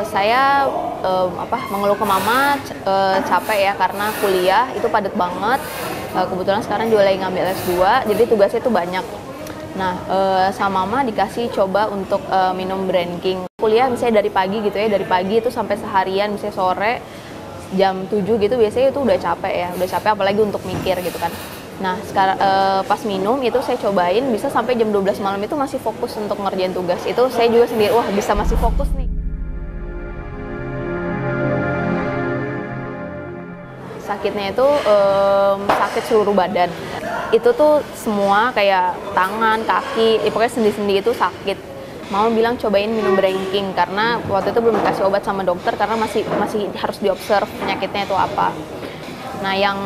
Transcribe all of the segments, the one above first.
Saya mengeluh ke mama capek ya karena kuliah itu padat banget. Kebetulan sekarang juga lagi ngambil S2, jadi tugasnya itu banyak. Nah, sama mama dikasih coba untuk minum Brain King. Kuliah misalnya dari pagi gitu ya, dari pagi itu sampai seharian, misalnya sore jam 7 gitu biasanya itu udah capek ya, udah capek apalagi untuk mikir gitu kan. Nah, sekarang pas minum itu saya cobain bisa sampai jam 12 malam itu masih fokus untuk ngerjain tugas. Itu saya juga sendiri, wah bisa masih fokus nih. Sakitnya itu sakit seluruh badan. Itu tuh semua kayak tangan, kaki, pokoknya sendi-sendi itu sakit. Mama bilang cobain minum Brain King karena waktu itu belum dikasih obat sama dokter karena masih harus diobserv penyakitnya itu apa. Nah, yang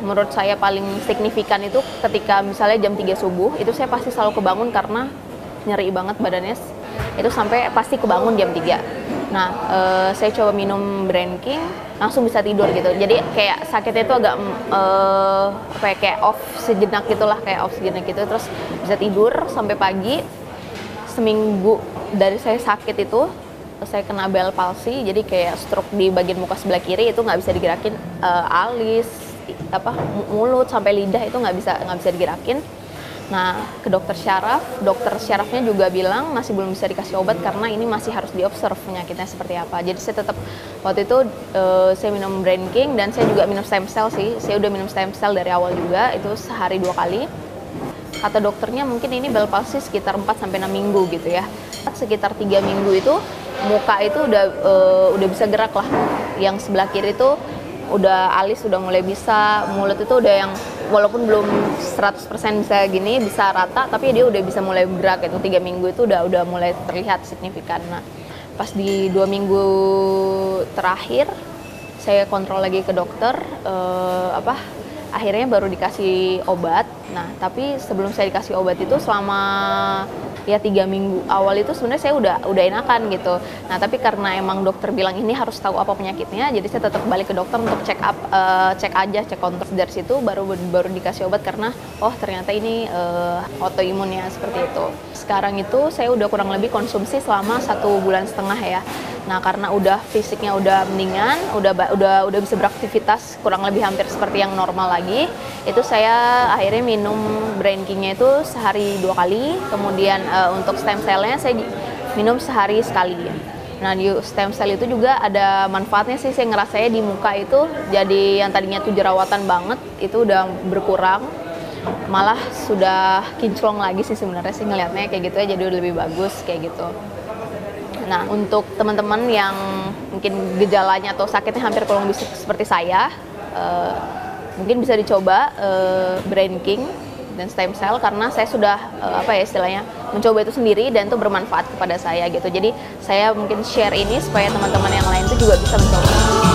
menurut saya paling signifikan itu ketika misalnya jam 3 subuh, itu saya pasti selalu kebangun karena nyeri banget badannya. Itu sampai pasti kebangun jam 3. Nah, saya coba minum Brain King, langsung bisa tidur gitu. Jadi kayak sakitnya itu agak kayak off sejenak gitulah, kayak off sejenak gitu. Terus bisa tidur sampai pagi. Seminggu dari saya sakit itu, saya kena Bell palsy, jadi kayak stroke di bagian muka sebelah kiri itu nggak bisa digerakin, alis, mulut sampai lidah itu nggak bisa digerakin. Nah, ke dokter syarafnya juga bilang masih belum bisa dikasih obat karena ini masih harus diobserv penyakitnya seperti apa. Jadi saya tetap waktu itu saya minum Brain King dan saya juga minum stem cell sih. Saya udah minum stem cell dari awal juga, itu sehari 2 kali. Kata dokternya mungkin ini Bell palsy sekitar 4-6 minggu gitu ya. Sekitar 3 minggu itu muka itu udah bisa gerak lah. Yang sebelah kiri itu udah alis udah mulai bisa, mulut itu udah yang walaupun belum 100% bisa gini, bisa rata, tapi dia udah bisa mulai bergerak. Itu 3 minggu itu udah mulai terlihat signifikan. Nah, pas di 2 minggu terakhir saya kontrol lagi ke dokter, akhirnya baru dikasih obat. Nah, tapi sebelum saya dikasih obat itu selama ya 3 minggu awal itu sebenarnya saya udah enakan gitu. Nah, tapi karena emang dokter bilang ini harus tahu apa penyakitnya, jadi saya tetap balik ke dokter untuk cek kontrol. Dari situ baru dikasih obat karena oh ternyata ini autoimun ya, seperti itu. Sekarang itu saya udah kurang lebih konsumsi selama 1,5 bulan ya. Nah, karena udah fisiknya udah mendingan, udah bisa beraktivitas kurang lebih hampir seperti yang normal lagi, itu saya akhirnya minum Brain King-nya itu sehari 2 kali, kemudian untuk stem cell-nya saya minum sehari sekali. Nah, di stem cell itu juga ada manfaatnya sih, saya ngerasanya di muka itu jadi yang tadinya tuh jerawatan banget, itu udah berkurang, malah sudah kinclong lagi sih sebenarnya sih ngelihatnya kayak gitu ya, jadi udah lebih bagus kayak gitu. Nah, untuk teman-teman yang mungkin gejalanya atau sakitnya hampir kurang lebih seperti saya, mungkin bisa dicoba Brain King dan stem cell karena saya sudah istilahnya mencoba itu sendiri dan itu bermanfaat kepada saya gitu. Jadi saya mungkin share ini supaya teman-teman yang lain itu juga bisa mencoba.